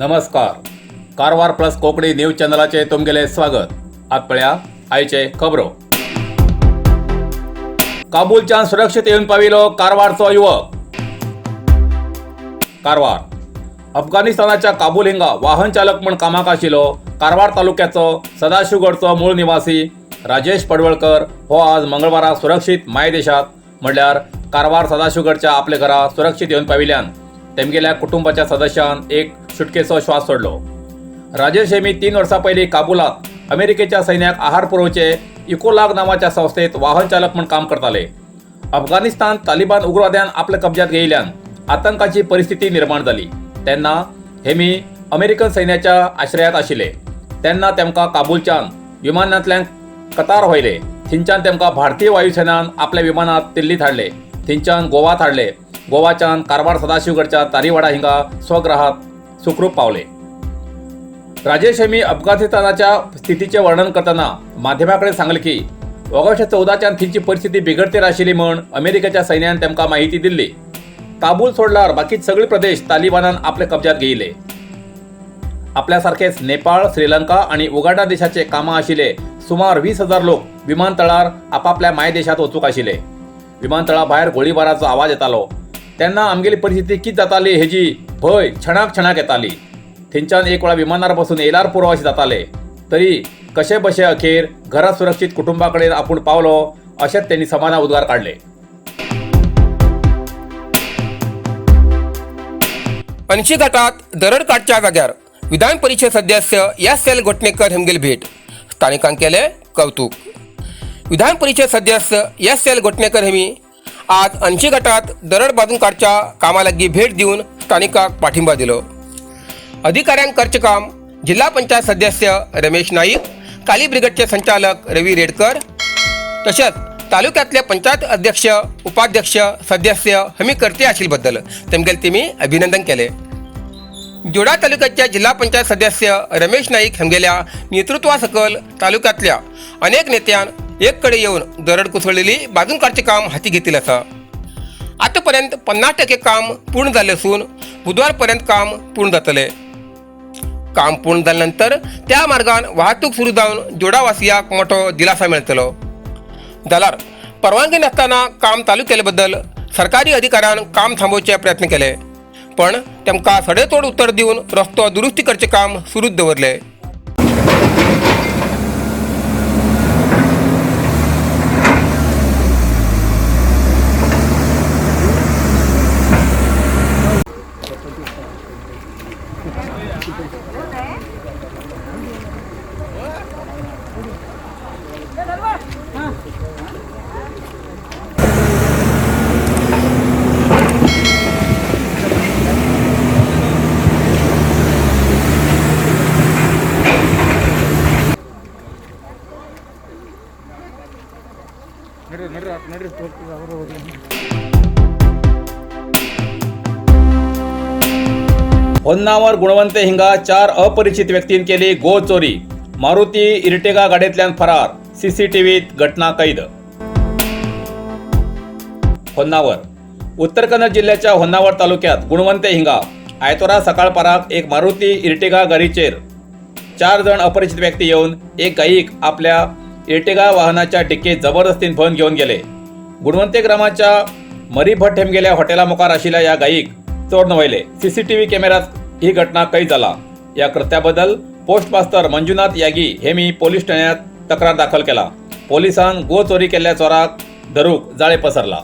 नमस्कार. Karwar plus Konkani news चॅनलाचे तुमगेले स्वागत. आत पळया आयचे खबरो. काबूलच्यान सुरक्षीत येवन पाविलो कारवारचो युवक. कारवार अफगाणिस्तानाच्या काबूल हिंगा वाहन चालक म्हण कामाक आशिल्लो कारवार तालुक्याचो सदाशिवगडचो मूळ निवासी राजेश पडवळकर हो आज मंगळवारा सुरक्षीत मायदेशात म्हणल्यार कारवार सदाशिवगडच्या आपल्या घरा सुरक्षीत येवन पाविल्यान तेमगेल्या कुटुंबाच्या सदस्यान एक सुटकेचो श्वास सोडलो. राजेश हेमी 3 वर्सां पयलीं काबुलात अमेरिकेच्या सैन्याक आहार पुरवचे इकोलाग नावाच्या संस्थेत वाहन चालक म्हण काम करताले. अफगाणिस्तान तालिबान उग्रवाद्यान आपल्या कब्जात घेयल्यान आतंकाची परिस्थिती निर्माण जाली. तेन्ना हेमी अमेरिकन सैन्याच्या आश्रयात आशिल्ले. तेन्ना तेमकां काबूलच्यान विमानांतल्यान कतार व्हयले. थिंच्यान तेमकां भारतीय वायुसेनान आपल्या विमानात दिल्लीत हाडले. थिंच्यान गोवात हाडले. गोवाच्यान कारवार सदाशिवगडच्या तारीवाडा हिंगा स्वगृहात सुखरूप पावले. राजेश हेमी अफगाणिस्तानाच्या स्थितीचे वर्णन करतना माध्यमांकडे सांगले की ऑगस्ट 14च्यान थिंची परिस्थिती बिगडतेर आशिल्ली म्हण अमेरिकेच्या सैन्यान तेमकां माहिती दिल्ली. काबूल सोडल्यार बाकी सगळे प्रदेश तालिबानान आपल्या कब्जात घेयले. आपल्या सारखेच नेपाळ, श्रीलंका आणि उगांडा देशाचे कामां आशिल्ले सुमार 20,000 लोक विमानतळार आपापल्या मायदेशात वचूंक आशिल्ले. विमानतळा भायर गोळीबाराचो आवाज येतालो तेन्ना आमगेली परिस्थिती कितें जाताली हेजी भंय क्षणाक येताली. थिंच्यान एक वेळा विमानार बसून येयल्यार पुरो अशें जाताले. तरी कशे बशे अखेर घरा सुरक्षीत कुटुंबा कडेन आपूण पावलो अशेंच त्यांनी समाधान उद्गार काढले. अंशी घाटात दरड काडच्या जाग्यार विधान परिषद सदस्य एस.एल. घोटणेकर हेमगेली भेट. स्थानिकांक केले कौतुक. विधान परिषद सदस्य एस.एल. घोटणेकर हेमी आज अंशी घाटात दरड बांदून काडच्या कामा लागीं भेट दिवन स्थानिकांक पाठिंबा दिलो. अधिकाऱ्यांक करचें काम जिल्हा पंचायत सदस्य रमेश नाईक, काली ब्रिगेडचे संचालक रवी रेडकर तशेंच तालुक्यातले पंचायत अध्यक्ष, उपाध्यक्ष, सदस्य हेमी करते आशिल्ले बद्दल तेमगेले तेमी अभिनंदन केले. जोडा तालुक्याच्या जिल्हा पंचायत सदस्य रमेश नाईक हेमगेल्या नेतृत्वा सकल तालुक्यातल्या अनेक नेत्यान एक कडेन येवन दरड कोसळलेली बांदून काडचें काम हाती घेतिल्लें आसा. आतापर्यंत 50% काम पूर्ण जाल्लें असून बुधवार पर्यंत काम पूर्ण जातलें. काम पूर्ण जाल्या नंतर त्या मार्गान वाहतूक सुरू जावन जोडावासियांक मोठो दिलासा मेळटलो. जाल्यार परवानगी नासतना काम चालू केले बद्दल सरकारी अधिकाऱ्यान काम थांबोवचे प्रयत्न केले, पण तेमकां सडेतोड उत्तर दिवन रस्तो दुरुस्ती करचें काम सुरूच दवरले. होन्नावर गुणवंते हिंगा 4 अपरिचित व्यक्तीन केली गो चोरी. मारुती इर्टिगा गाडयेंतल्यान फरार. सीसीटीव्हीत घटना कैद. होन्नावर उत्तर कन्नड जिल्ह्याच्या होन्नावर तालुक्यात गुणवंते हिंगा आयतोरा सकाळपराक एक मारुती इर्टिगा गाडीचेर 4 जण अपरिचित व्यक्ती येवन एक गायीक आपल्या इर्टिगा वाहनाच्या डिक्कीत जबरदस्तीन भन घेऊन गेले. गुणवंते ग्रामाच्या मरी भट्ट हेमगेल्या हॉटेला मुखार आशिल्ल्या या गायीक चोर नवयले. सीसीटीव्ही कॅमेऱ्यात ही घटना कैद जाला. या कृत्याबद्दल पोस्ट मास्तर मंजुनाथ यागी हेमी पोलीस ठाण्यात तक्रार दाखल केला. पोलिसांन गो चोरी केल्ल्या चोराक धरूक जाळे पसरला.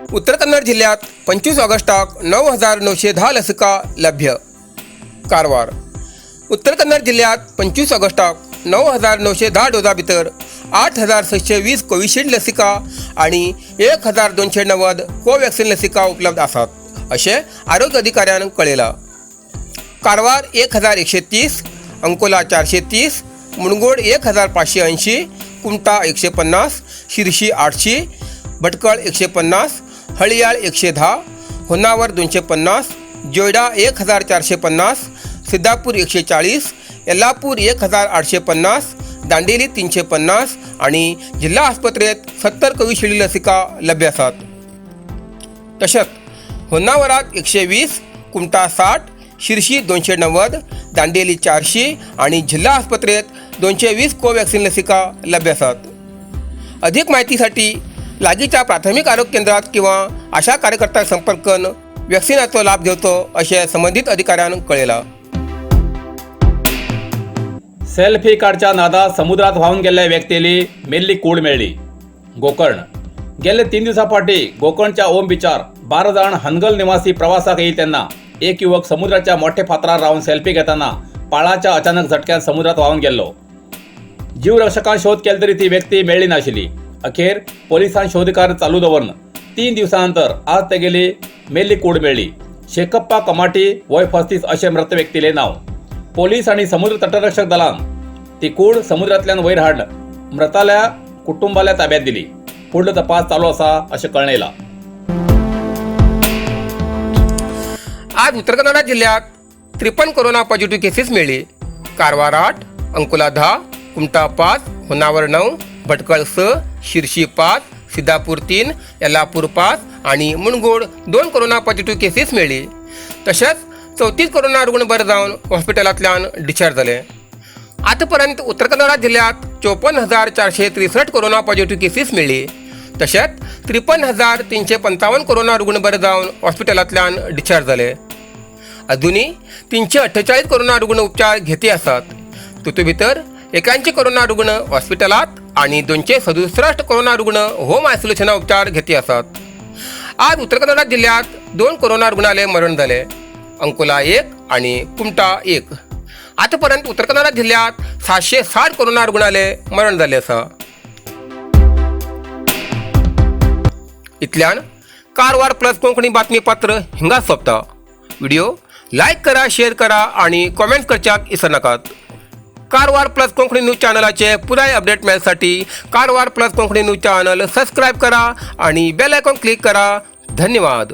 उत्तर कन्नड जिल्ह्यात 25 ऑगस्टाक 9,910 लसिका लभ्य. कारवार उत्तर कन्नड जिल्ह्यात 25 ऑगस्टाक 9,910 डोसा भितर 8,620 कोविशिल्ड लसिका आणि 1,290 कोवॅक्सिन लसिका उपलब्ध आसात अशें आरोग्य अधिकाऱ्यान कळयलां. कारवार 1,130, अंकोला 430, मुणगोड 1,580, कुमटा 150, शिरशी 800, भटकळ 150, हळयाळ 110, होन्नावर 250, जोयडा 1,450, सिद्धापूर 140, येल्लापूर 1,850, दांडेली 350 आणि जिल्हा आस्पत्रेत 70 कोविशिल्ड लसिका लभ्य आसात. तशेंच होन्नावरात 120, कुमटा 60, शिरशी 290, दांडेली 400 आणि जिल्हा आस्पत्रेत 220 कोवॅक्सिन लसिका लभ्य आसात. अधिक माहितीसाठी लागींच्या प्राथमिक आरोग्य केंद्रात किंवा आशा कार्यकर्त्यांक संपर्क करून वॅक्सिनाचो लाभ घेवचो अशें संबंधीत अधिकाऱ्यान कळयलां. सेल्फी काडच्या नादात समुद्रात व्हांवन गेल्ल्या व्यक्तीली मेल्ली कूड मेळ्ळी. गोकर्ण गेले 3 दिवसां फाटीं गोकर्णच्या ओम बीचार 12 जाण हनगल निवासी प्रवासाक येयले तेन्ना एक युवक समुद्राच्या मोठ्या फातरार रावन सेल्फी घेताना पाळाच्या अचानक झटक्यान समुद्रात व्हांवन गेल्लो. जीवरक्षकान शोध केले तरी ती व्यक्ती मेळ्ळी नाशिल्ली. अखेर पोलिसांनी शोधकार्य चालू दवरून 3 दिवसांनंतर आज तेगेली मेल्ली कूड मेळ्ळी. शेकप्पा कमाटी वय 35 अशें मृत व्यक्तीले नाव. पोलीस आणि समुद्र तटरक्षक दलान ती कूड समुद्रांतल्यान वयर हाड मृताल्या कुटुंबाल्या ताब्यात दिली. फुडलो तपास चालू आसा अशें कळयलां. आज उत्तर कन्नडा जिल्ह्यात 53 कोरोना पॉझिटिव्ह केसेस मिळाले. कारवार 8, अंकोला 10, कुमटा 5, होन्नावर 9, भटकळ 6, शिरशी 5, सिद्धापूर 3, येल्लापूर 5 आणि मुणगोड 2 कोरोना पॉझिटिव्ह केसेस मिळाले. तशेंच 34 कोरोना रुग्ण बरे जावन हॉस्पिटलांतल्यान डिस्चार्ज जाले. आतापर्यंत उत्तर कन्नडा जिल्ह्यात 54,463 कोरोना पॉझिटिव्ह केसेस मिळाले. तशेंच 53,355 कोरोना रुग्ण बरे जावन हॉस्पिटलांतल्यान डिस्चार्ज जाले. अजूनही 348 कोरोना रुग्ण उपचार घेती आसात. तातूंत भितर 81 कोरोना रुग्ण हॉस्पिटलात आणि 267 कोरोना रुग्ण होम आयसोलेशना उपचार घेती आसात. आज उत्तर कन्नडा जिल्ह्यात 2 कोरोना रुग्णालय मरण झाले. अंकोला 1 आणि कुमटा 1. आतापर्यंत उत्तर कन्नडा जिल्ह्यात 760 कोरोना रुग्णालय मरण झाले आसा. इतल्यान कारवार प्लस कोंकणी बातमीपत्र हिंगा सोंपता. व्हिडिओ लाईक करा, शेअर करा आणि कॉमेंट करच्याक विसरू नाकात. कारवार प्लस कोंकणी न्यूज चॅनलाचे पुराय अपडेट मेळसाठी Karwar plus Konkani news channel subscribe करा आणि बेल आयकॉन क्लिक करा. धन्यवाद.